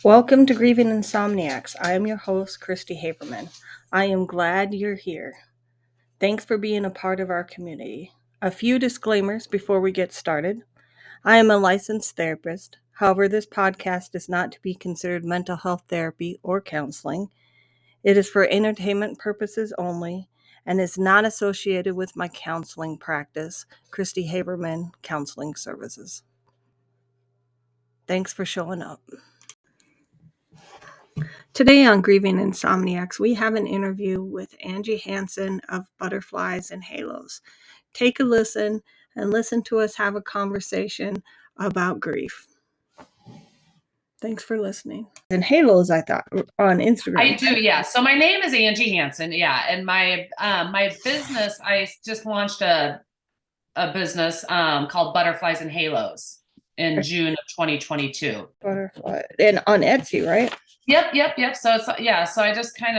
Welcome to Grieving Insomniacs. I am your host, Christy Haberman. I am glad you're here. Thanks for being a part of our community. A few disclaimers before we get started. I am a licensed therapist. However, this podcast is not to be considered mental health therapy or counseling. It is for entertainment purposes only and is not associated with my counseling practice, Christy Haberman Counseling Services. Thanks for showing up. Today on Grieving Insomniacs, we have an interview with Angie Hanson of Butterflies and Halos. Take a listen and listen to us have a conversation about grief. Thanks for listening. And Halos, I thought, on Instagram. I do, yeah. So my name is Angie Hanson, yeah, and my business, I just launched a business called Butterflies and Halos in June of 2022. Butterfly, and on Etsy, right? Yep. So so I just kind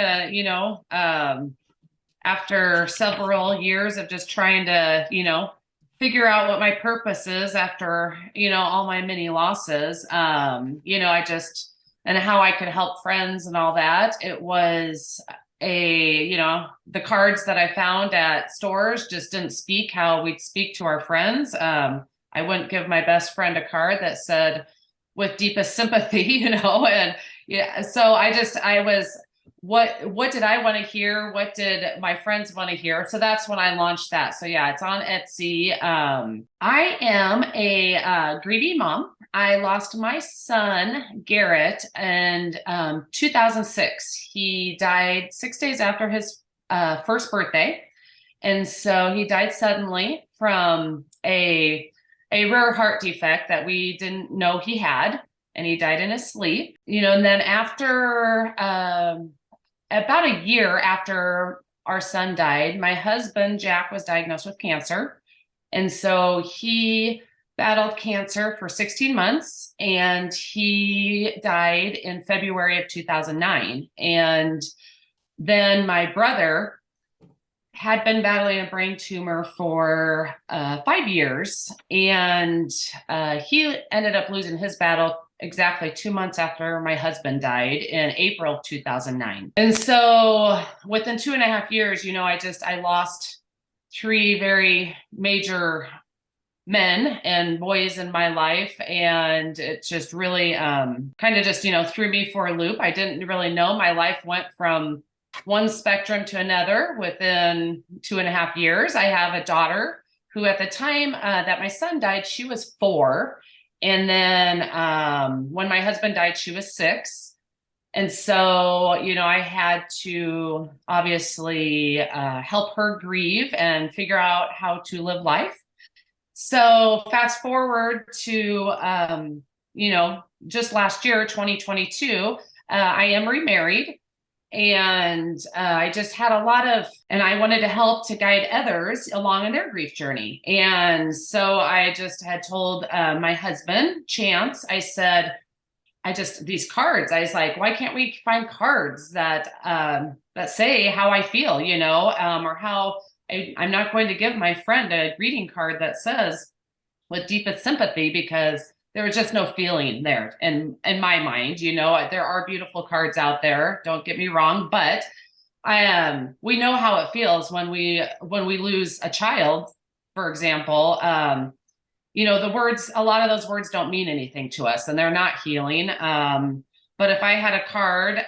of, after several years of just trying to, figure out what my purpose is after, all my many losses, and how I could help friends and all that. It was the cards that I found at stores just didn't speak how we'd speak to our friends. I wouldn't give my best friend a card that said, with deepest sympathy, and yeah. So I was, what did I want to hear? What did my friends want to hear? So that's when I launched that. So yeah, it's on Etsy. I am a grieving mom. I lost my son, Garrett, in 2006. He died 6 days after his first birthday. And so he died suddenly from a rare heart defect that we didn't know he had, and he died in his sleep. And then after about a year after our son died, my husband, Jack, was diagnosed with cancer. And so he battled cancer for 16 months, and he died in February of 2009. And then my brother had been battling a brain tumor for 5 years, and he ended up losing his battle exactly 2 months after my husband died in April of 2009. And so within 2.5 years, I lost 3 very major men and boys in my life, and it just really kind of just threw me for a loop. I didn't really know. My life went from one spectrum to another within 2.5 years. I have a daughter who, at the time that my son died, she was 4. And then when my husband died, she was 6. And so, I had to obviously help her grieve and figure out how to live life. So fast forward to, just last year, 2022, I am remarried. And I just had and I wanted to help to guide others along in their grief journey. And so I just had told my husband, Chance, I said, these cards, I was like, why can't we find cards that say how I feel, or how I'm not going to give my friend a greeting card that says with deepest sympathy, because there was just no feeling there in my mind. There are beautiful cards out there, don't get me wrong, but we know how it feels when we lose a child, for example. The words, a lot of those words don't mean anything to us, and they're not healing. But if I had a card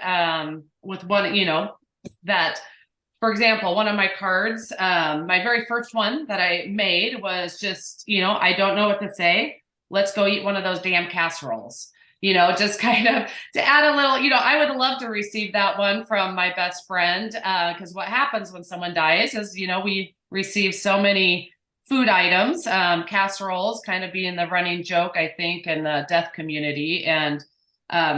with one, that, for example, one of my cards, my very first one that I made was just, I don't know what to say. Let's go eat one of those damn casseroles, just kind of to add a little, I would love to receive that one from my best friend. Because what happens when someone dies is, we receive so many food items, casseroles kind of being the running joke, I think, in the death community. And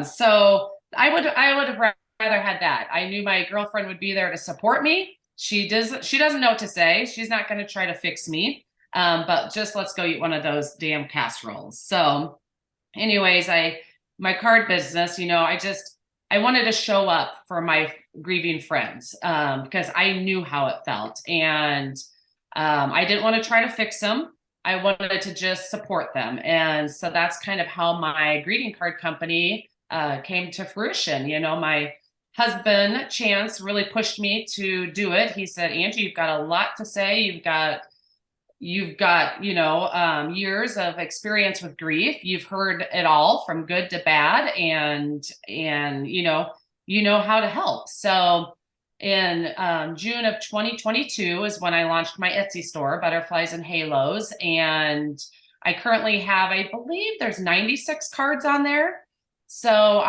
so I would have rather had that. I knew my girlfriend would be there to support me. She doesn't know what to say. She's not going to try to fix me. But just let's go eat one of those damn casseroles. So anyways, my card business, I wanted to show up for my grieving friends, because I knew how it felt. And I didn't want to try to fix them. I wanted to just support them. And so that's kind of how my greeting card company came to fruition. My husband, Chance, really pushed me to do it. He said, Angie, you've got a lot to say. You've got years of experience with grief. You've heard it all from good to bad, and how to help. So in June of 2022 is when I launched my Etsy store, Butterflies and Halos, and I currently have, I believe there's 96 cards on there. So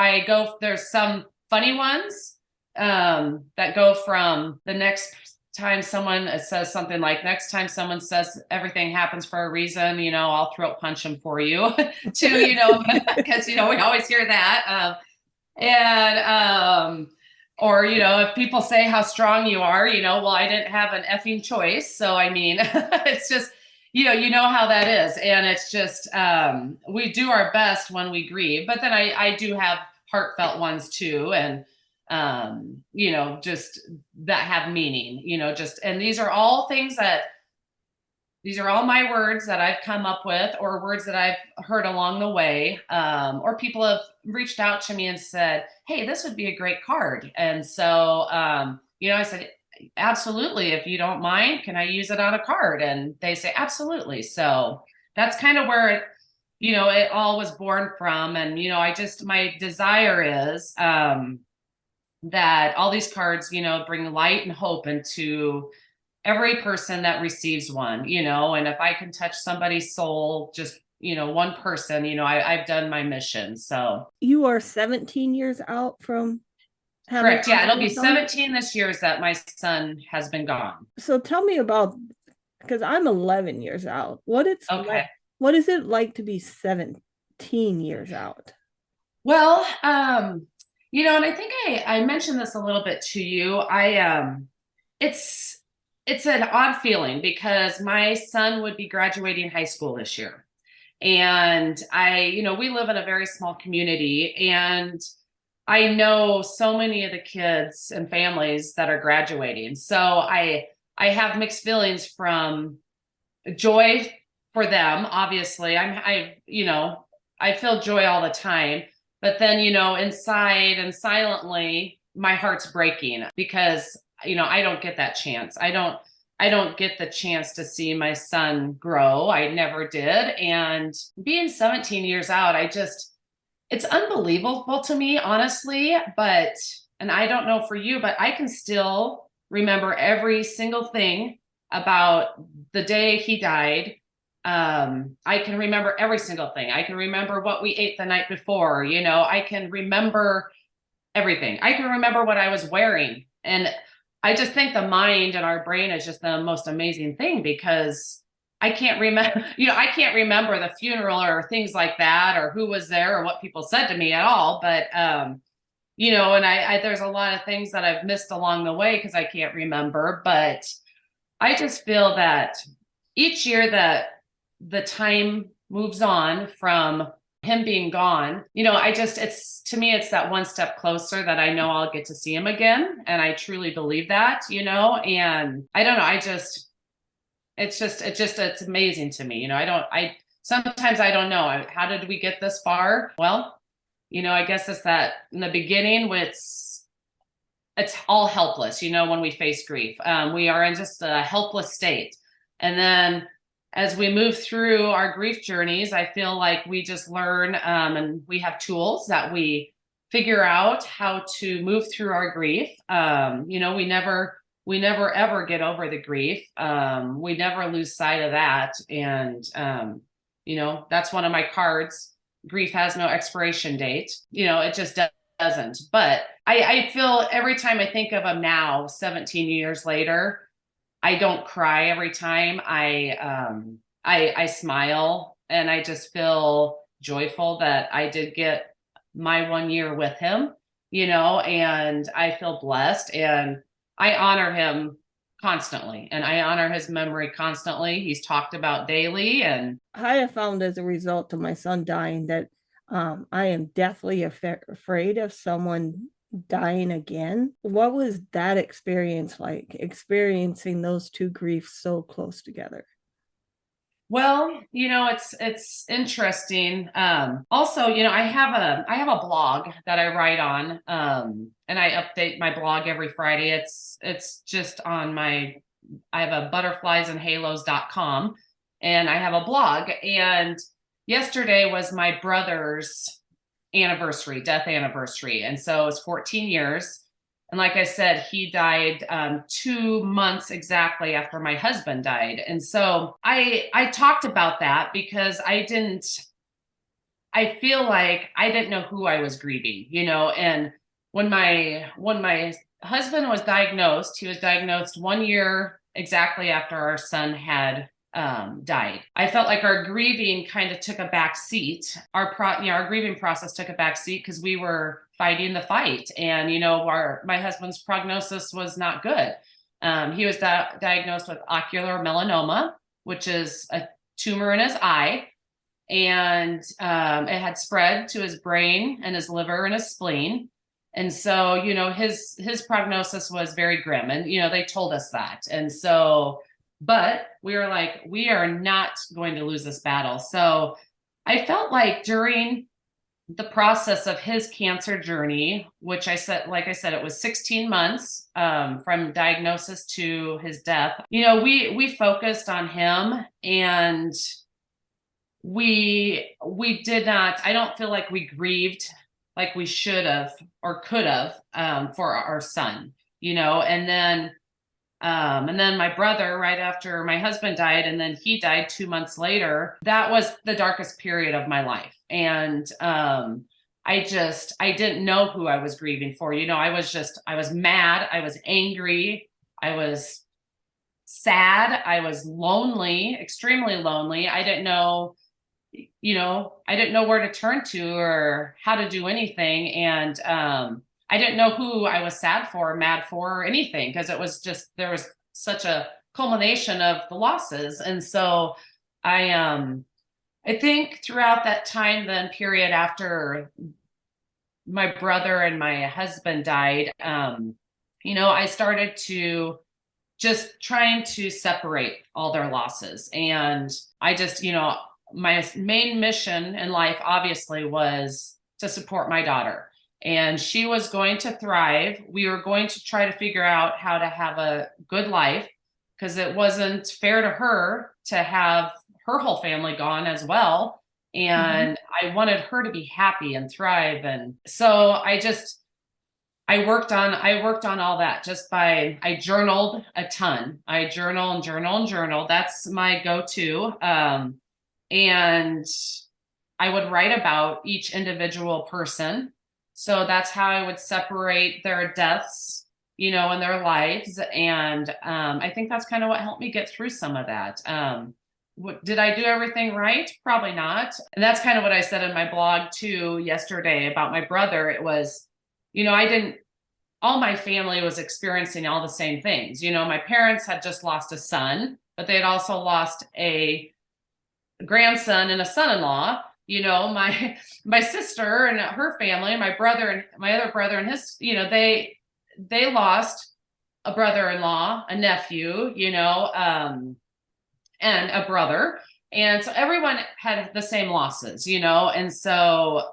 there's some funny ones that go from the next time someone says something like, next time someone says everything happens for a reason, I'll throat punch them for you to, because, we always hear that. Or, if people say how strong you are, well, I didn't have an effing choice. So, I mean, it's just, how that is. And it's just, we do our best when we grieve, but then I do have heartfelt ones too. And, just that have meaning, and these are all my words that I've come up with, or words that I've heard along the way. Or people have reached out to me and said, hey, this would be a great card. And so, I said, absolutely. If you don't mind, can I use it on a card? And they say, absolutely. So that's kind of where it all was born from. And, my desire is, that all these cards, bring light and hope into every person that receives one, and if I can touch somebody's soul, just, one person, I've done my mission. So You are 17 years out from having. correct. Yeah. It'll be 17 this year that my son has been gone. So tell me about, because I'm 11 years out. Okay. What is it like to be 17 years out? Well, and I think I mentioned this a little bit to you. It's an odd feeling because my son would be graduating high school this year. And we live in a very small community, and I know so many of the kids and families that are graduating. So I have mixed feelings from joy for them. Obviously, I feel joy all the time. But then, inside and silently, my heart's breaking because, I don't get that chance. I don't get the chance to see my son grow. I never did. And being 17 years out, it's unbelievable to me, honestly. And I don't know for you, but I can still remember every single thing about the day he died. I can remember every single thing. I can remember what we ate the night before. I can remember everything. I can remember what I was wearing. And I just think the mind and our brain is just the most amazing thing, because I can't remember, I can't remember the funeral or things like that, or who was there or what people said to me at all. But, and there's a lot of things that I've missed along the way because I can't remember. But I just feel that each year that the time moves on from him being gone, to me, it's that one step closer that I know I'll get to see him again. And I truly believe that, and I don't know, it's amazing to me. Sometimes I don't know, how did we get this far? Well, I guess it's that in the beginning, it's all helpless, when we face grief. We are in just a helpless state. And then as we move through our grief journeys, I feel like we just learn, and we have tools that we figure out how to move through our grief. We never ever get over the grief. We never lose sight of that. And, that's one of my cards. Grief has no expiration date. It just doesn't. But I feel every time I think of him now, 17 years later, I don't cry every time. I smile, and I just feel joyful that I did get my 1 year with him, and I feel blessed, and I honor him constantly, and I honor his memory constantly. He's talked about daily. And I have found, as a result of my son dying, that I am deathly afraid of someone dying again. What was that experience like, experiencing those two griefs so close together? Well, it's interesting. Also, I have a blog that I write on, and I update my blog every Friday. It's just on I have a butterfliesandhalos.com, and I have a blog. And yesterday was my brother's death anniversary, and so it's 14 years. And like I said, he died 2 months exactly after my husband died. And so I talked about that because I feel like I didn't know who I was grieving, and when my husband was diagnosed, he was diagnosed 1 year exactly after our son had died. I felt like our grieving kind of took a back seat. Our grieving process took a back seat because we were fighting the fight, and my husband's prognosis was not good. He was diagnosed with ocular melanoma, which is a tumor in his eye, and it had spread to his brain and his liver and his spleen. And so, his prognosis was very grim, and they told us that. And so, but we were like, we are not going to lose this battle. So I felt like during the process of his cancer journey, which like I said, it was 16 months from diagnosis to his death. We focused on him, and we did not. I don't feel like we grieved like we should have or could have for our son. And then my brother, right after my husband died, and then he died 2 months later. That was the darkest period of my life. And I didn't know who I was grieving for. I was mad. I was angry. I was sad. I was lonely, extremely lonely. I didn't know where to turn to or how to do anything. And I didn't know who I was sad for, mad for, or anything, because there was such a culmination of the losses. And so I think throughout that time, then period after my brother and my husband died, I started to just trying to separate all their losses. And I just, my main mission in life obviously was to support my daughter, and she was going to thrive. We were going to try to figure out how to have a good life, because it wasn't fair to her to have her whole family gone as well. And I wanted her to be happy and thrive. And so I worked on all that I journaled a ton. I journal and journal and journal. That's my go-to. And I would write about each individual person. So that's how I would separate their deaths, in their lives. And I think that's kind of what helped me get through some of that. Did I do everything right? Probably not. And that's kind of what I said in my blog too yesterday about my brother. It was, all my family was experiencing all the same things. My parents had just lost a son, but they had also lost a grandson and a son-in-law. My sister and her family, my brother and my other brother and his, they lost a brother-in-law, a nephew, and a brother. And so everyone had the same losses, and so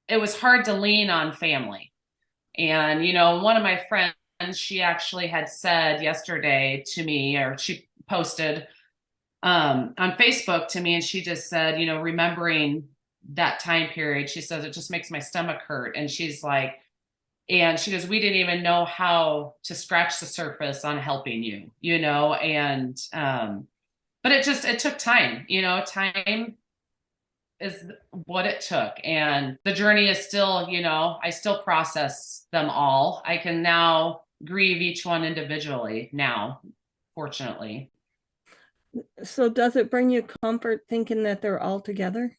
it was hard to lean on family. And, one of my friends, she actually had said yesterday to me, or she posted on Facebook to me, and she just said, remembering that time period, she says, it just makes my stomach hurt. And she's like, and she goes, we didn't even know how to scratch the surface on helping you, and, but it took time, time is what it took. And the journey is still, I still process them all. I can now grieve each one individually now, fortunately. So does it bring you comfort thinking that they're all together?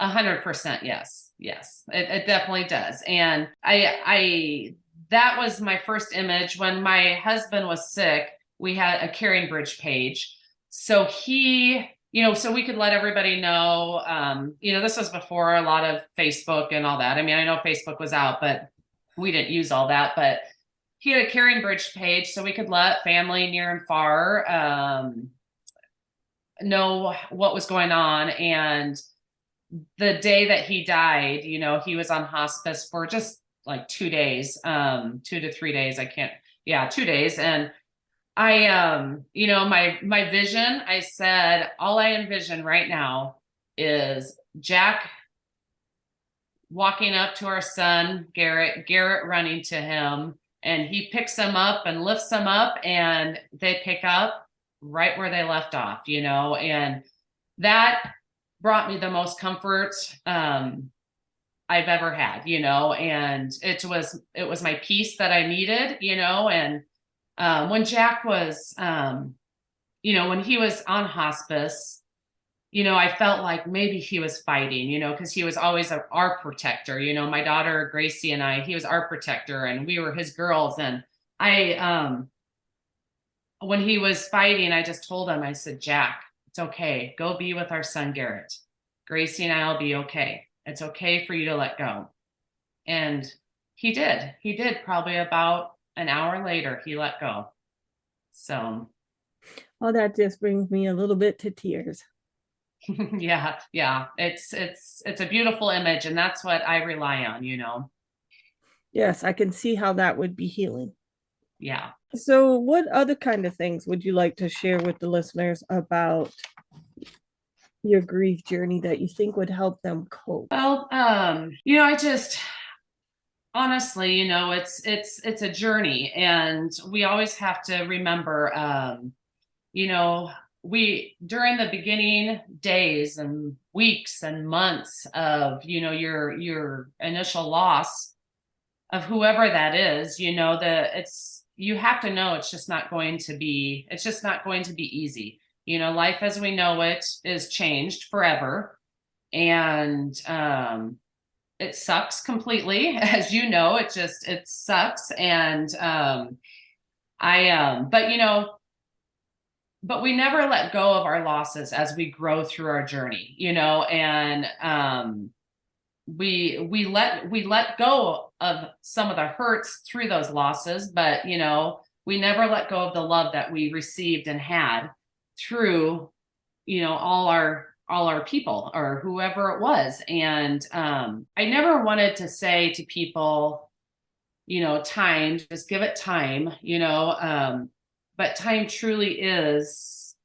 100%. Yes. Yes, it definitely does. And that was my first image. When my husband was sick, we had a Caring Bridge page. So so we could let everybody know, this was before a lot of Facebook and all that. I mean, I know Facebook was out, but we didn't use all that. But he had a Caring Bridge page, so we could let family near and far know what was going on. And the day that he died, he was on hospice for just like 2 days, 2 to 3 days. I can't, yeah, 2 days. And my vision, I said, all I envision right now is Jack walking up to our son, Garrett running to him, and he picks him up and lifts him up, and they pick up right where they left off, and that brought me the most comfort I've ever had, and it was my peace that I needed, and when Jack was, when he was on hospice, I felt like maybe he was fighting, because he was always our protector, my daughter Gracie and he was our protector, and we were his girls. And when he was fighting, I just told him, I said, Jack, it's okay. Go be with our son, Garrett. Gracie and I'll be okay. It's okay for you to let go. And he did. He did. Probably about an hour later, he let go. So. Oh, that just brings me a little bit to tears. Yeah. It's a beautiful image, and that's what I rely on, Yes, I can see how that would be healing. Yeah. So, what other kind of things would you like to share with the listeners about your grief journey that you think would help them cope? Well, I just honestly, it's a journey, and we always have to remember, we during the beginning days and weeks and months of, your initial loss of whoever that is, you have to know it's just not going to be easy. Life as we know it is changed forever. And it sucks completely. As it sucks. And but we never let go of our losses as we grow through our journey, and we let go of some of the hurts through those losses, but we never let go of the love that we received and had through all our people or whoever it was. And I never wanted to say to people, time, just give it time, but time truly is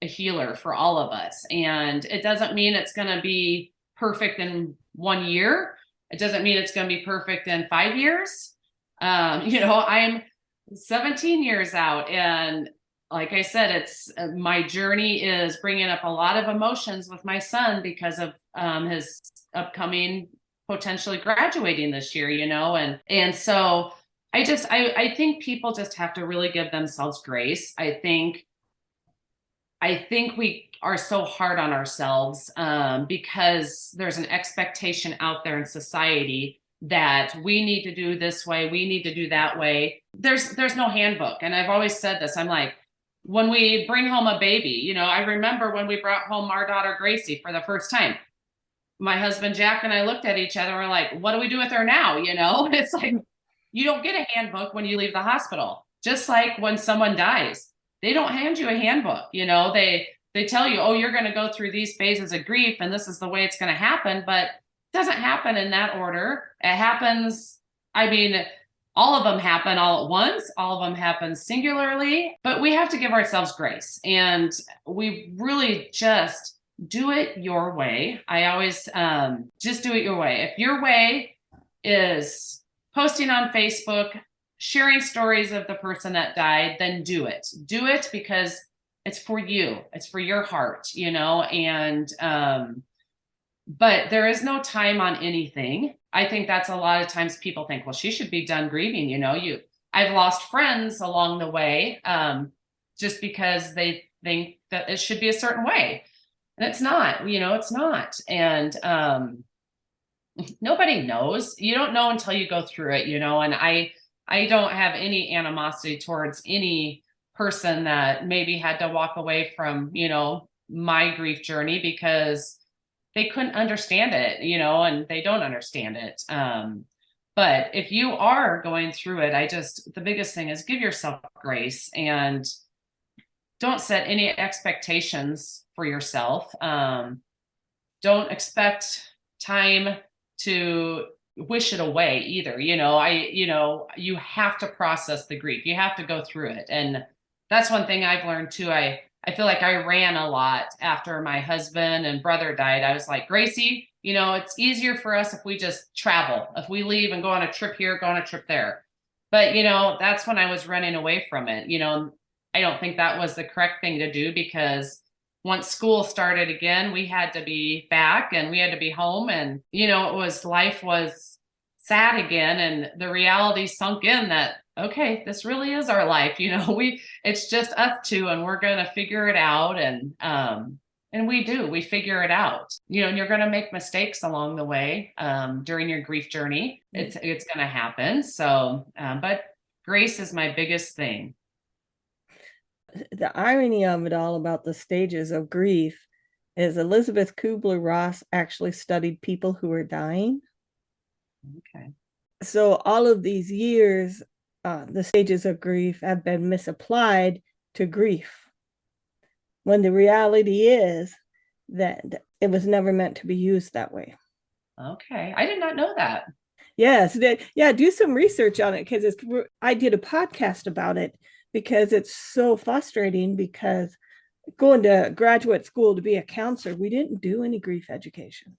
a healer for all of us. And it doesn't mean it's going to be perfect in 1 year. It doesn't mean it's going to be perfect in 5 years. I'm 17 years out, and like I said, it's my journey is bringing up a lot of emotions with my son because of his upcoming potentially graduating this year, and so I think people just have to really give themselves grace. I think we are so hard on ourselves because there's an expectation out there in society that we need to do this way, we need to do that way. There's no handbook. And I've always said this, I'm like, when we bring home a baby, I remember when we brought home our daughter Gracie for the first time, my husband Jack and I looked at each other and we're like, what do we do with her now? It's like, you don't get a handbook when you leave the hospital. Just like when someone dies, they don't hand you a handbook. They tell you, oh, you're going to go through these phases of grief and this is the way it's going to happen, but it doesn't happen in that order. It happens, all of them happen all at once. All of them happen singularly, but we have to give ourselves grace, and we really just do it your way. I always just do it your way. If your way is posting on Facebook, sharing stories of the person that died, then do it. Do it because it's for you. It's for your heart, and but there is no time on anything. I think that's a lot of times people think, well, she should be done grieving. I've lost friends along the way just because they think that it should be a certain way. And it's not, it's not. And nobody knows. You don't know until you go through it, and I don't have any animosity towards any person that maybe had to walk away from, my grief journey because they couldn't understand it, and they don't understand it. But if you are going through it, the biggest thing is give yourself grace and don't set any expectations for yourself. Don't expect time to wish it away either. You have to process the grief. You have to go through it. And that's one thing I've learned too. I feel like I ran a lot after my husband and brother died. I was like, Gracie, it's easier for us if we just travel, if we leave and go on a trip here, go on a trip there. But, that's when I was running away from it. I don't think that was the correct thing to do, because once school started again, we had to be back and we had to be home. And, life was sad again. And the reality sunk in that, okay, this really is our life. It's just us two, and we're going to figure it out. And we figure it out, and you're going to make mistakes along the way, during your grief journey. It's going to happen. So, but grace is my biggest thing. The irony of it all about the stages of grief is Elizabeth Kubler-Ross actually studied people who were dying. Okay. So all of these years, the stages of grief have been misapplied to grief, when the reality is that it was never meant to be used that way. Okay. I did not know that. Yes. Do some research on it, because I did a podcast about it, because it's so frustrating, because going to graduate school to be a counselor, we didn't do any grief education.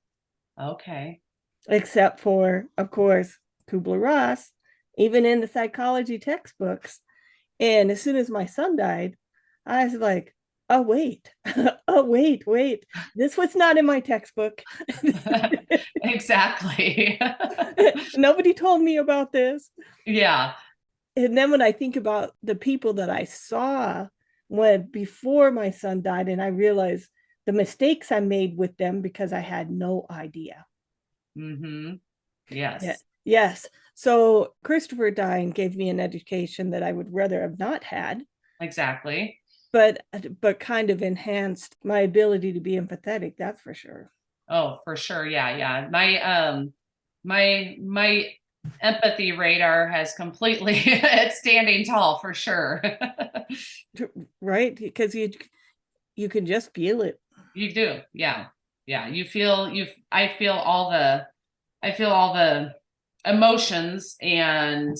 Okay. Except for, of course, Kubler-Ross, even in the psychology textbooks. And as soon as my son died, I was like, oh, wait, wait. This was not in my textbook. Exactly. Nobody told me about this. Yeah. And then when I think about the people that I saw before my son died, and I realized the mistakes I made with them because I had no idea. Mm-hmm. Yes. Yeah. Yes. So Christopher dying gave me an education that I would rather have not had. Exactly. But kind of enhanced my ability to be empathetic, that's for sure. Oh, for sure. Yeah. Yeah. My empathy radar has completely it's standing tall for sure. Right? Because you can just feel it. You do. Yeah. Yeah. I feel all the emotions. And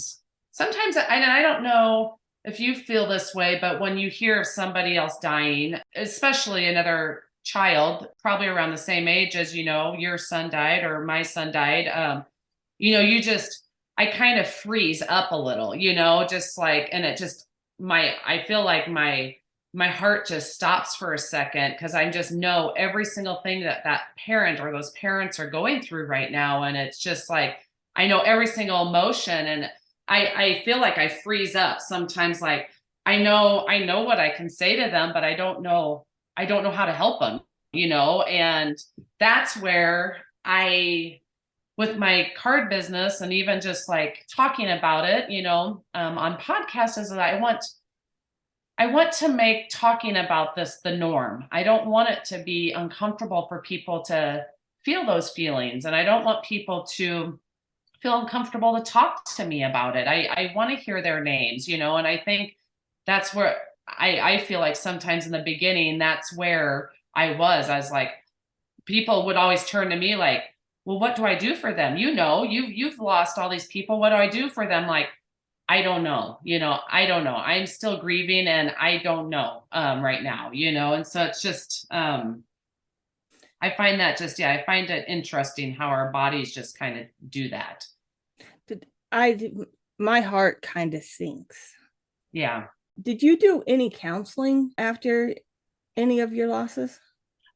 sometimes I don't know if you feel this way, but when you hear of somebody else dying, especially another child, probably around the same age as, your son died or my son died, I kind of freeze up a little, just like, and it just, I feel like my heart just stops for a second, because I just know every single thing that parent or those parents are going through right now. And it's just like, I know every single emotion, and I feel like I freeze up sometimes. Like, I know what I can say to them, but I don't know how to help them, and that's where with my card business, and even just like talking about it, on podcasts, is that I want to make talking about this the norm. I don't want it to be uncomfortable for people to feel those feelings. And I don't want people to feel uncomfortable to talk to me about it. I want to hear their names, and I think that's where I feel like sometimes in the beginning, that's where I was like, people would always turn to me like, well, what do I do for them? You've lost all these people. What do I do for them? Like, I don't know, I don't know. I'm still grieving, and I don't know right now, and so it's just, I find that I find it interesting how our bodies just kind of do that. My heart kind of sinks. Yeah. Did you do any counseling after any of your losses?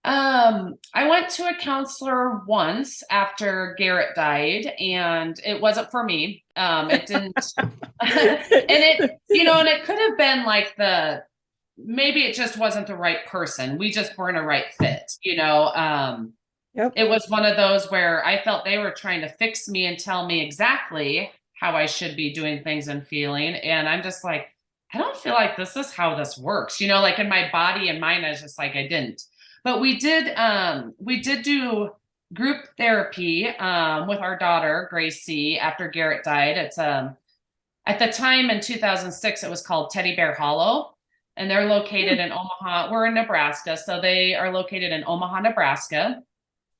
I went to a counselor once after Garrett died, and it wasn't for me. It didn't, and it could have been like maybe it just wasn't the right person. We just weren't a right fit, Yep. It was one of those where I felt they were trying to fix me and tell me exactly how I should be doing things and feeling. And I'm just like, I don't feel like this is how this works, like in my body and mind, I was just like, I didn't. But we did do group therapy with our daughter, Gracie, after Garrett died. It's at the time in 2006, it was called Teddy Bear Hollow. and they're located in Omaha. We're in Nebraska, so they are located in Omaha, Nebraska,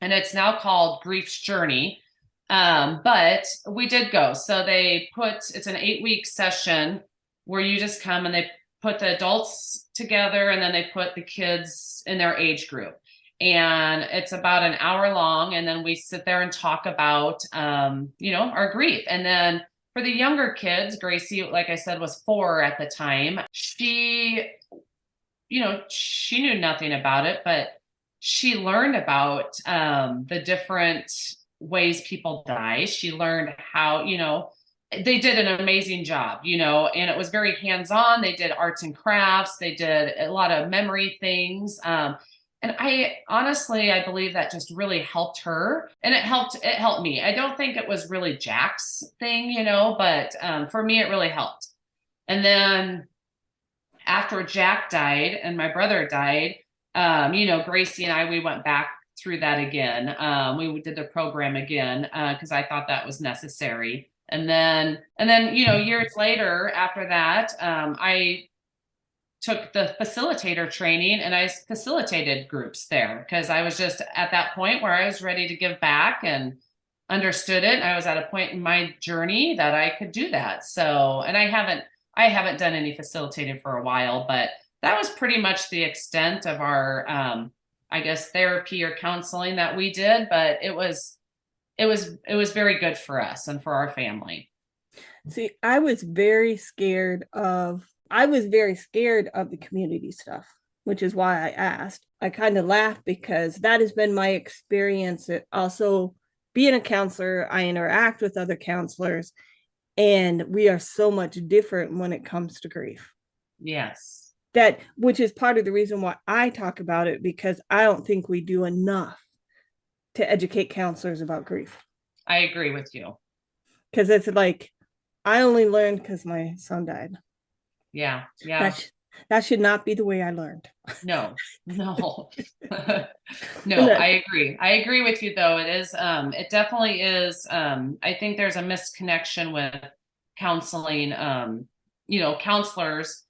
and it's now called Grief's Journey. But we did go. So it's an 8-week session where you just come and they put the adults together and then they put the kids in their age group. And it's about an hour long. And then we sit there and talk about, our grief. And then for the younger kids, Gracie, like I said, was 4 at the time. She knew nothing about it, but she learned about the different ways people die. She learned how, they did an amazing job, and it was very hands-on. They did arts and crafts. They did a lot of memory things. And I believe that just really helped her, and it helped me. I don't think it was really Jack's thing, but for me, it really helped. And then after Jack died and my brother died, Gracie and we went back through that again. We did the program again because I thought that was necessary. And then, years later after that, I took the facilitator training and I facilitated groups there because I was just at that point where I was ready to give back and understood it. I was at a point in my journey that I could do that. So, and I haven't done any facilitating for a while, but that was pretty much the extent of our, therapy or counseling that we did. But it was very good for us and for our family. See, I was very scared of the community stuff, which is why I asked. I kind of laughed because that has been my experience. Also, being a counselor, I interact with other counselors, and we are so much different when it comes to grief. Yes. Which is part of the reason why I talk about it, because I don't think we do enough to educate counselors about grief. I agree with you. Because it's like, I only learned because my son died. Yeah. That should not be the way I learned. No. No, I agree with you though. It is, it definitely is. I think there's a misconnection with counseling, counselors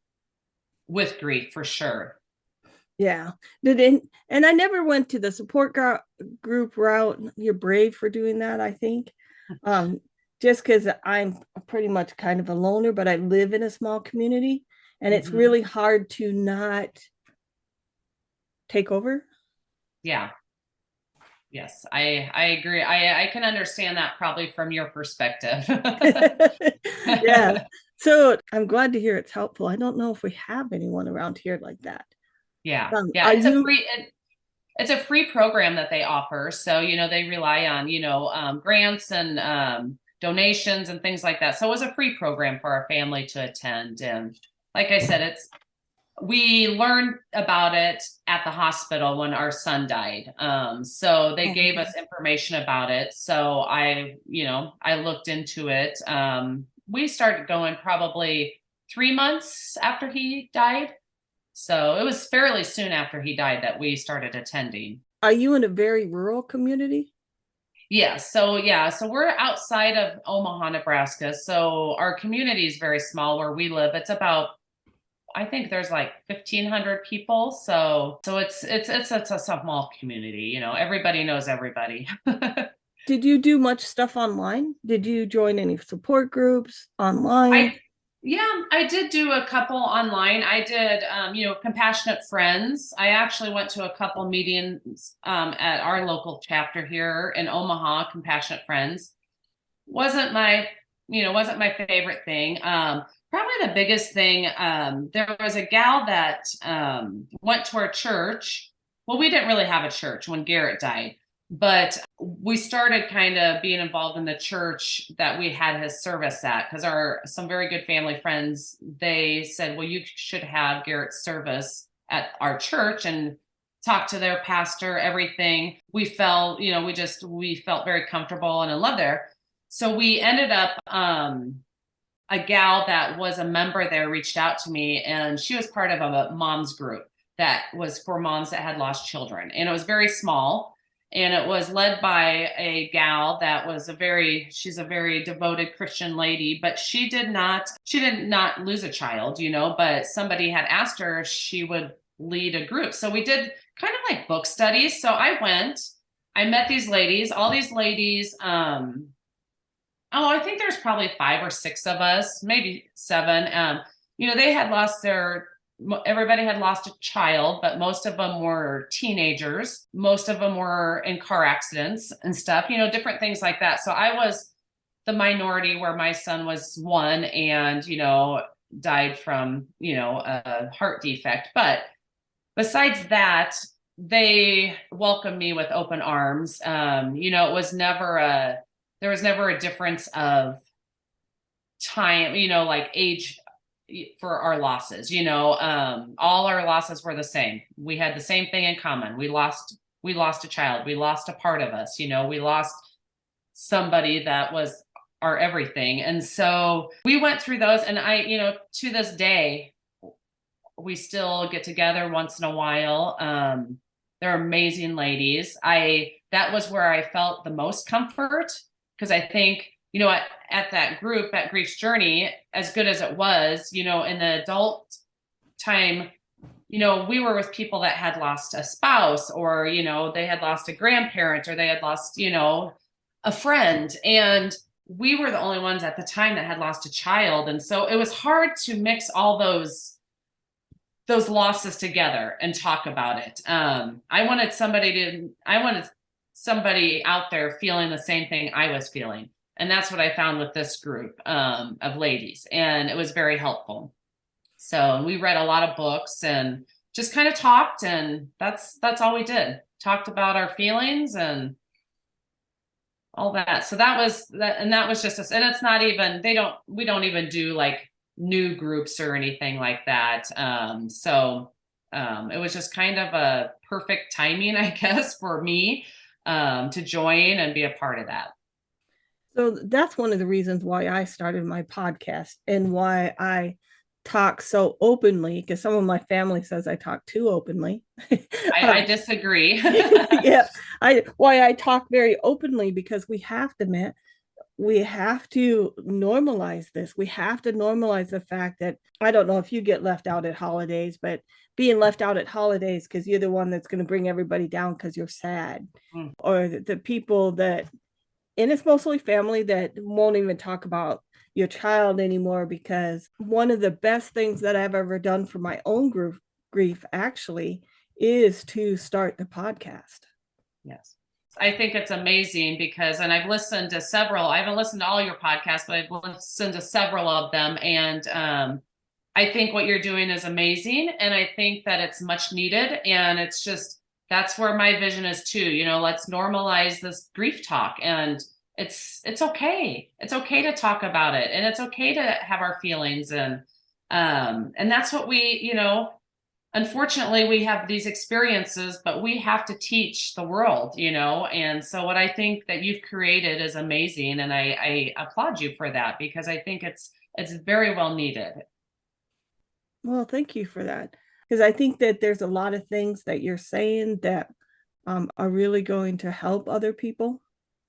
with grief for sure. Yeah. And I never went to the support group route. You're brave for doing that, I think. Just because I'm pretty much kind of a loner, but I live in a small community, and it's really hard to not take over. Yeah. Yes, I agree. I can understand that probably from your perspective. Yeah. So I'm glad to hear it's helpful. I don't know if we have anyone around here like that. Yeah. It's a free program that they offer. So, they rely on, grants and donations and things like that. So it was a free program for our family to attend. And like I said, we learned about it at the hospital when our son died. So they gave us information about it. So I looked into it. We started going probably 3 months after he died. So it was fairly soon after he died that we started attending. Are you in a very rural community? Yeah. So we're outside of Omaha, Nebraska. So our community is very small where we live. It's about, I think there's like 1,500 people. So it's a small community, everybody knows everybody. Did you do much stuff online? Did you join any support groups online? I did do a couple online. I did, Compassionate Friends. I actually went to a couple meetings at our local chapter here in Omaha. Compassionate Friends wasn't my favorite thing. Probably the biggest thing, there was a gal that went to our church. Well, we didn't really have a church when Garrett died, but we started kind of being involved in the church that we had his service at, because some very good family friends, they said, well, you should have Garrett's service at our church and talk to their pastor, everything. We felt, we felt very comfortable and in love there. So we ended up, a gal that was a member there reached out to me, and she was part of a mom's group that was for moms that had lost children. And it was very small. and it was led by a gal that was she's a very devoted Christian lady, but she did not lose a child, but somebody had asked her if she would lead a group. So we did kind of like book studies. So I met these ladies, all these ladies. I think there's probably 5 or 6 of us, maybe 7. They had everybody had lost a child, but most of them were teenagers. Most of them were in car accidents and stuff, different things like that. So I was the minority where my son was 1 and, died from, a heart defect. But besides that, they welcomed me with open arms. It was there was never a difference of time, like age for our losses, all our losses were the same. We had the same thing in common. We lost a child. We lost a part of us, we lost somebody that was our everything. And so we went through those, and to this day, we still get together once in a while. They're amazing ladies. That was where I felt the most comfort, because I think, at that group, at Grief's Journey, as good as it was, in the adult time, we were with people that had lost a spouse, or, they had lost a grandparent, or they had lost, a friend. And we were the only ones at the time that had lost a child. And so it was hard to mix all those losses together and talk about it. I wanted somebody out there feeling the same thing I was feeling. And that's what I found with this group of ladies. And it was very helpful. So we read a lot of books and just kind of talked, and that's all we did. Talked about our feelings and all that. So that was that. And that was just us. And it's not even, we don't even do like new groups or anything like that. It was just kind of a perfect timing, I guess, for me to join and be a part of that. So that's one of the reasons why I started my podcast and why I talk so openly, because some of my family says I talk too openly. I disagree. Yeah, why I talk very openly, because we have to normalize this. We have to normalize the fact that, I don't know if you get left out at holidays, but being left out at holidays because you're the one that's going to bring everybody down because you're sad, or the people that, and it's mostly family, that won't even talk about your child anymore. Because one of the best things that I've ever done for my own grief actually is to start the podcast. Yes. I think it's amazing because, and I've listened to several, I haven't listened to all your podcasts, but I've listened to several of them. And I think what you're doing is amazing. And I think that it's much needed. And it's just, that's where my vision is too. Let's normalize this grief talk, and it's okay. It's okay to talk about it, and it's okay to have our feelings. And that's what unfortunately, we have these experiences, but we have to teach the world, and so what I think that you've created is amazing. And I applaud you for that, because I think it's very well needed. Well, thank you for that. Because I think that there's a lot of things that you're saying that are really going to help other people.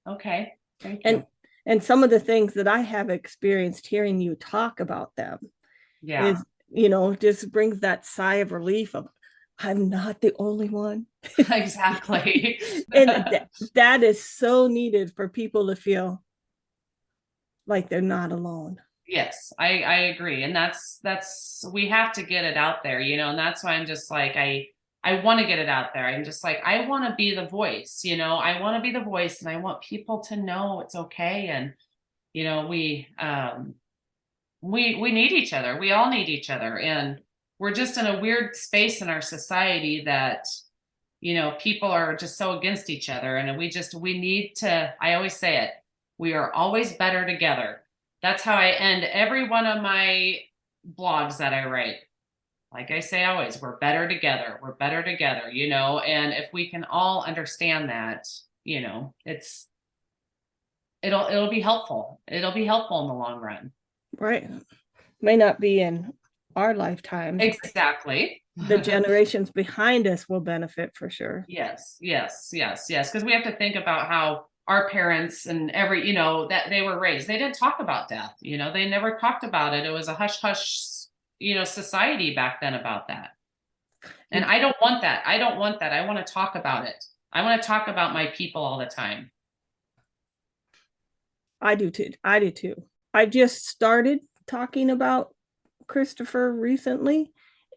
Okay. Thank you. And some of the things that I have experienced hearing you talk about them is, just brings that sigh of relief of, I'm not the only one. Exactly. And that is so needed for people to feel like they're not alone. Yes, I agree. And that's we have to get it out there, and that's why I'm just like, I want to get it out there. I'm just like, I want to be the voice, I want to be the voice, and I want people to know it's okay. And, we need each other. We all need each other. And we're just in a weird space in our society that, people are just so against each other. And we need to, I always say it, we are always better together. That's how I end every one of my blogs that I write. Like I say always, we're better together. We're better together, and if we can all understand that, it'll be helpful. It'll be helpful in the long run. Right. May not be in our lifetime. Exactly. The generations behind us will benefit for sure. Yes, yes, yes, yes. Because we have to think about how our parents and every, that they were raised. They didn't talk about death. They never talked about it. It was a hush hush, society back then about that. And I don't want that. I don't want that. I want to talk about it. I want to talk about my people all the time. I do too. I do too. I just started talking about Christopher recently,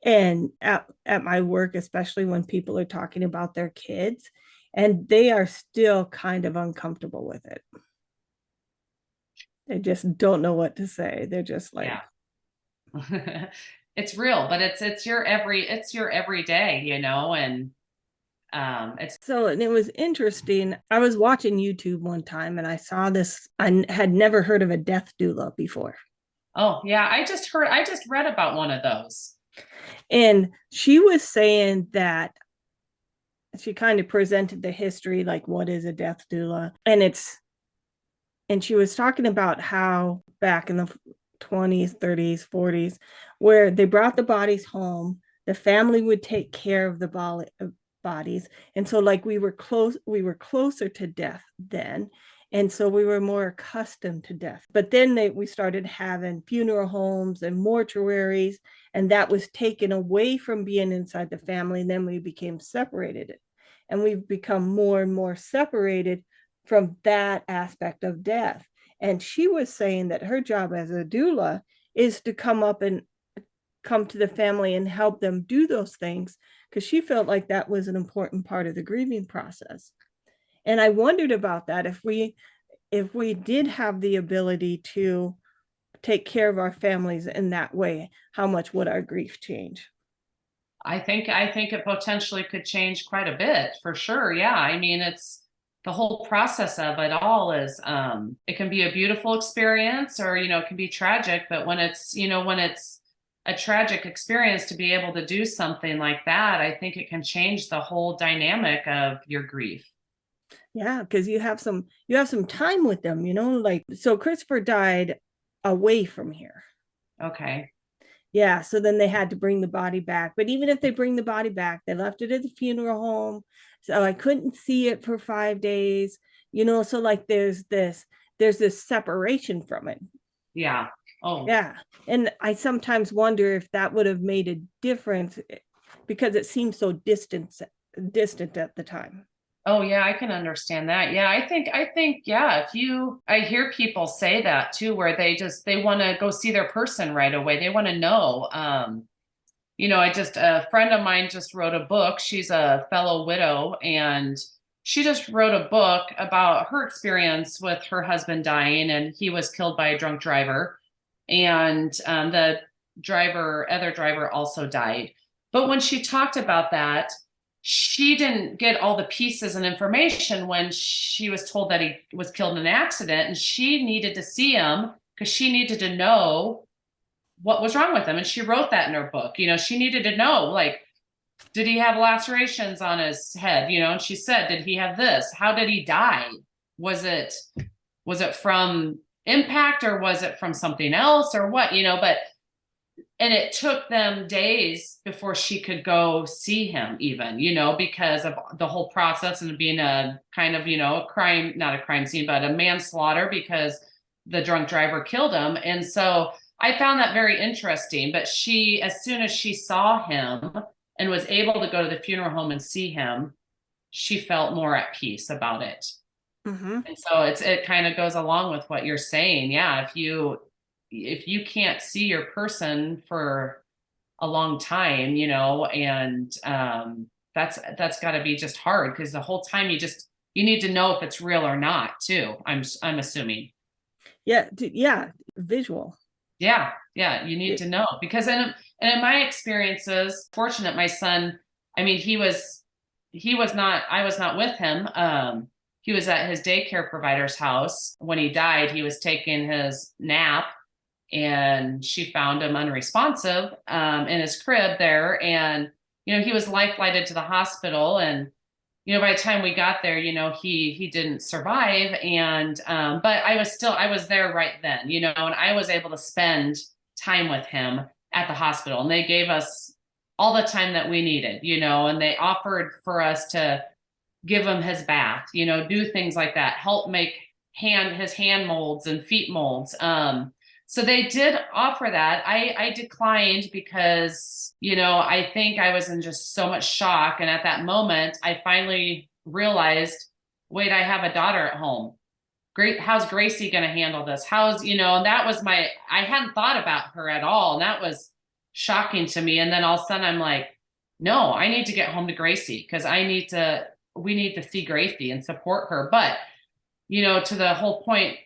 and at my work, especially when people are talking about their kids, and they are still kind of uncomfortable with it. They just don't know what to say. They're just like, yeah. It's real, but it's your everyday, and it's so. And it was interesting. I was watching YouTube one time and I saw this. I had never heard of a death doula before. Oh yeah, I just read about one of those. And she was saying that she kind of presented the history, like what is a death doula, and she was talking about how back in the 20s, 30s, 40s, where they brought the bodies home, the family would take care of the bodies. And so like we were closer to death then. And so we were more accustomed to death. But then we started having funeral homes and mortuaries, and that was taken away from being inside the family. And then we became separated. And we've become more and more separated from that aspect of death. And she was saying that her job as a doula is to come to the family and help them do those things, because she felt like that was an important part of the grieving process. And I wondered about that. If we did have the ability to take care of our families in that way, how much would our grief change? I think it potentially could change quite a bit for sure. Yeah. I mean, it's the whole process of it all is it can be a beautiful experience, or it can be tragic, but when it's a tragic experience, to be able to do something like that, I think it can change the whole dynamic of your grief. Yeah, because you have some time with them, like, so Christopher died away from here. Okay. Yeah, so then they had to bring the body back. But even if they bring the body back, they left it at the funeral home. So I couldn't see it for 5 days, so like there's this separation from it. Yeah. Oh, Yeah. And I sometimes wonder if that would have made a difference, because it seems so distant at the time. oh yeah, I can understand that. Yeah, I think, yeah, I hear people say that too, where they want to go see their person right away. They want to know. A friend of mine just wrote a book. She's a fellow widow, and she just wrote a book about her experience with her husband dying, and he was killed by a drunk driver. And the other driver also died. But when she talked about that, she didn't get all the pieces and information when she was told that he was killed in an accident, and she needed to see him because she needed to know what was wrong with him. And she wrote that in her book. She needed to know, like, did he have lacerations on his head? And she said, did he have this? How did he die? Was it from impact, or was it from something else, or what? But and it took them days before she could go see him, even, because of the whole process, and being a kind of, a crime, not a crime scene, but a manslaughter, because the drunk driver killed him. And so I found that very interesting. But as soon as she saw him and was able to go to the funeral home and see him, she felt more at peace about it. Mm-hmm. And so it kind of goes along with what you're saying. Yeah, if you can't see your person for a long time, and that's got to be just hard, because the whole time you need to know if it's real or not too. I'm assuming. Yeah, yeah, visual. Yeah, yeah, you need to know, because in my experiences, fortunate, my son, I mean, he was not, I was not with him. He was at his daycare provider's house when he died. He was taking his nap, and she found him unresponsive in his crib there. And he was life flighted to the hospital, and by the time we got there, he didn't survive. And but I was there right then, and I was able to spend time with him at the hospital, and they gave us all the time that we needed, and they offered for us to give him his bath, do things like that, help make his hand molds and feet molds. So they did offer that. I declined because, I think I was in just so much shock. And at that moment, I finally realized, wait, I have a daughter at home. Great. How's Gracie going to handle this? And that was I hadn't thought about her at all. And that was shocking to me. And then all of a sudden I'm like, no, I need to get home to Gracie because we need to see Gracie and support her. But, to the whole point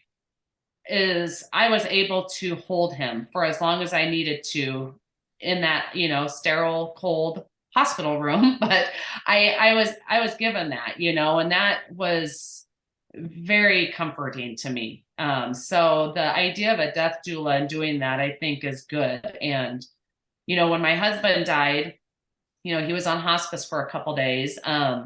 is I was able to hold him for as long as I needed to in that, sterile, cold hospital room. But I was given that, and that was very comforting to me. So the idea of a death doula and doing that, I think, is good. And, when my husband died, he was on hospice for a couple days. I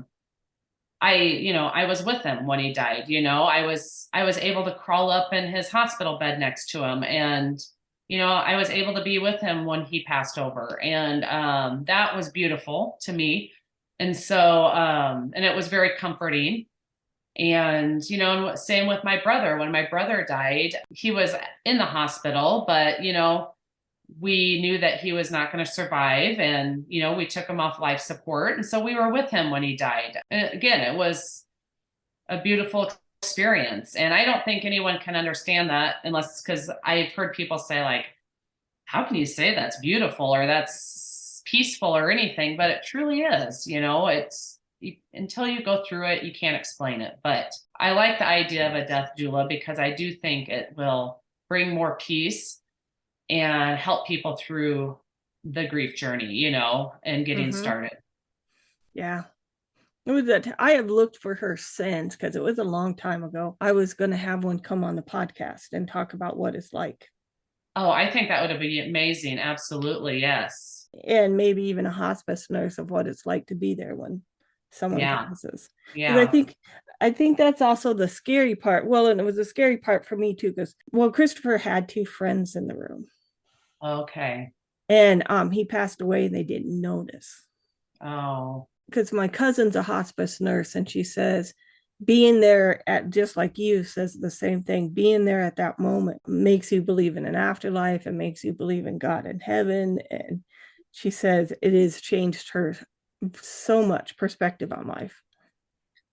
was with him when he died. I was able to crawl up in his hospital bed next to him, and I was able to be with him when he passed over, and that was beautiful to me. And so and it was very comforting. And same with my brother. When my brother died, he was in the hospital, but we knew that he was not going to survive, and we took him off life support, and so we were with him when he died. And again, it was a beautiful experience, and I don't think anyone can understand that unless, because I've heard people say, like, how can you say that's beautiful or that's peaceful or anything? But it truly is. Until you go through it, you can't explain it. But I like the idea of a death doula because I do think it will bring more peace and help people through the grief journey, and getting started. Yeah. It was that I have looked for her since, because it was a long time ago. I was going to have one come on the podcast and talk about what it's like. Oh, I think that would be amazing. Absolutely. Yes. And maybe even a hospice nurse of what it's like to be there when someone passes. Yeah. I think that's also the scary part. Well, and it was a scary part for me too, because Christopher had two friends in the room. Okay. And he passed away and they didn't notice. Oh. Because my cousin's a hospice nurse, and she says being there at, just like you, says the same thing, being there at that moment makes you believe in an afterlife and makes you believe in God in heaven. And she says it has changed her so much perspective on life.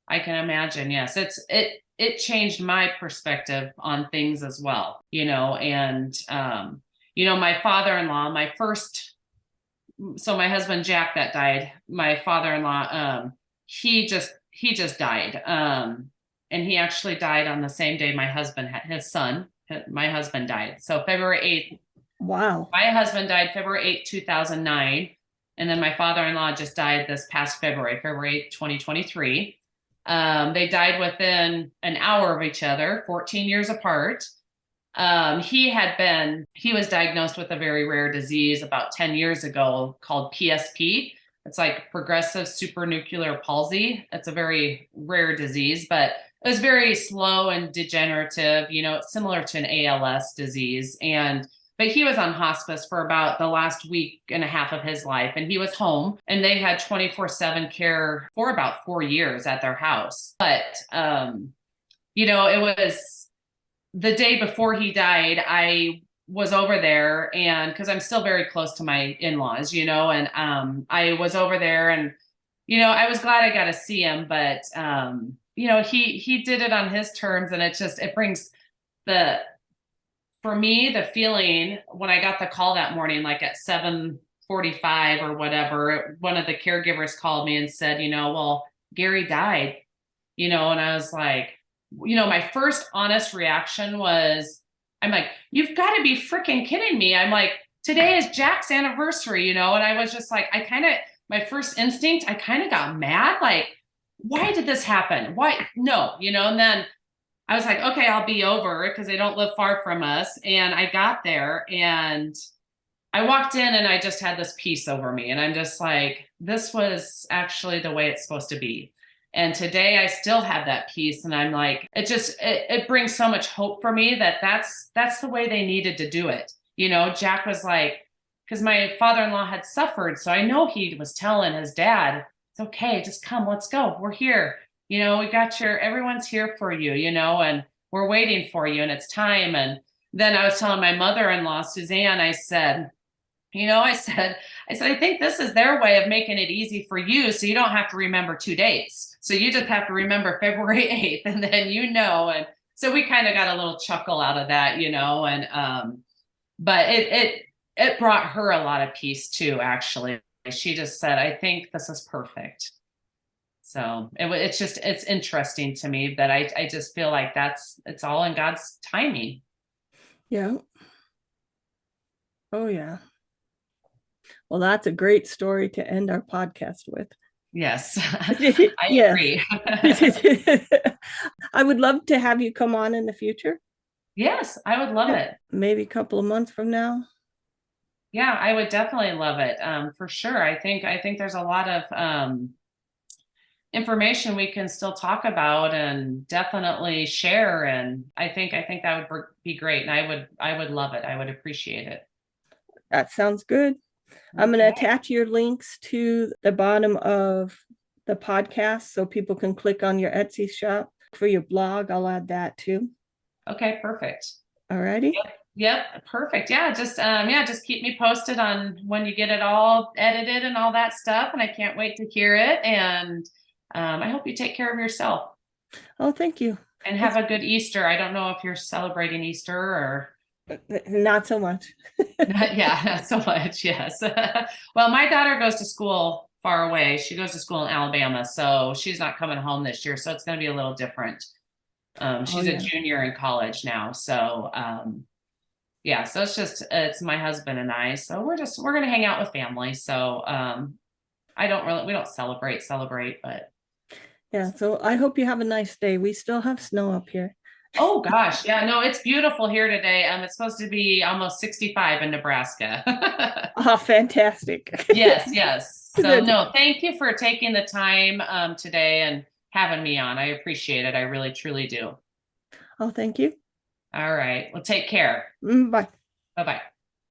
I can imagine. Yes. It changed my perspective on things as well, and my father-in-law, so my husband Jack that died, my father-in-law, he just died. And he actually died on the same day my husband had my husband died. So February 8th. Wow. My husband died February 8th, 2009. And then my father-in-law just died this past February 8th, 2023. They died within an hour of each other, 14 years apart. He was diagnosed with a very rare disease about 10 years ago called PSP. It's like progressive supranuclear palsy. It's a very rare disease, but it was very slow and degenerative, similar to an ALS disease. But he was on hospice for about the last week and a half of his life, and he was home, and they had 24/7 care for about 4 years at their house. But, it was the day before he died, I was over there, and because I'm still very close to my in-laws, and I was over there, and, I was glad I got to see him, but, he did it on his terms, and it brings for me, the feeling when I got the call that morning, like at 7:45 or whatever, one of the caregivers called me and said, well, Gary died, and I was like, my first honest reaction was, I'm like, you've got to be freaking kidding me. I'm like, today is Jack's anniversary, and I was just like, my first instinct, I kind of got mad. Like, why did this happen? Why? No, and then I was like, okay, I'll be over because they don't live far from us. And I got there and I walked in and I just had this peace over me. And I'm just like, this was actually the way it's supposed to be. And today I still have that peace. And I'm like, it brings so much hope for me that's the way they needed to do it. Jack was like, because my father-in-law had suffered. So I know he was telling his dad, it's okay, just come, let's go. We're here. We got everyone's here for you, and we're waiting for you and it's time. And then I was telling my mother-in-law, Suzanne, I said, I think this is their way of making it easy for you. So you don't have to remember 2 dates. So you just have to remember February 8th and then, and so we kind of got a little chuckle out of that, but it brought her a lot of peace too, actually. She just said, I think this is perfect. So it's interesting to me that I just feel like it's all in God's timing. Yeah. Oh, yeah. Well, that's a great story to end our podcast with. Yes, I agree. I would love to have you come on in the future. Yes, I would love it. Maybe a couple of months from now. Yeah, I would definitely love it. For sure. I think there's a lot of information we can still talk about and definitely share. And I think that would be great. And I would love it. I would appreciate it. That sounds good. I'm going to attach your links to the bottom of the podcast so people can click on your Etsy shop. For your blog, I'll add that too. Okay, perfect. All righty. Yep, perfect. Yeah, just keep me posted on when you get it all edited and all that stuff. And I can't wait to hear it. And I hope you take care of yourself. Oh, thank you. And have a good Easter. I don't know if you're celebrating Easter or... Not so much. Yeah, not so much. Yes. Well, my daughter goes to school far away. She goes to school in Alabama, so she's not coming home this year. So it's going to be a little different. She's a junior in college now. So, yeah, so it's my husband and I. So we're going to hang out with family. So, we don't celebrate, but. Yeah. So I hope you have a nice day. We still have snow up here. Oh gosh, yeah, no, it's beautiful here today. It's supposed to be almost 65 in Nebraska. Oh, fantastic. Yes. So no, thank you for taking the time today and having me on. I appreciate it. I really, truly do. Oh, thank you. All right. Well, take care. Bye. Bye-bye.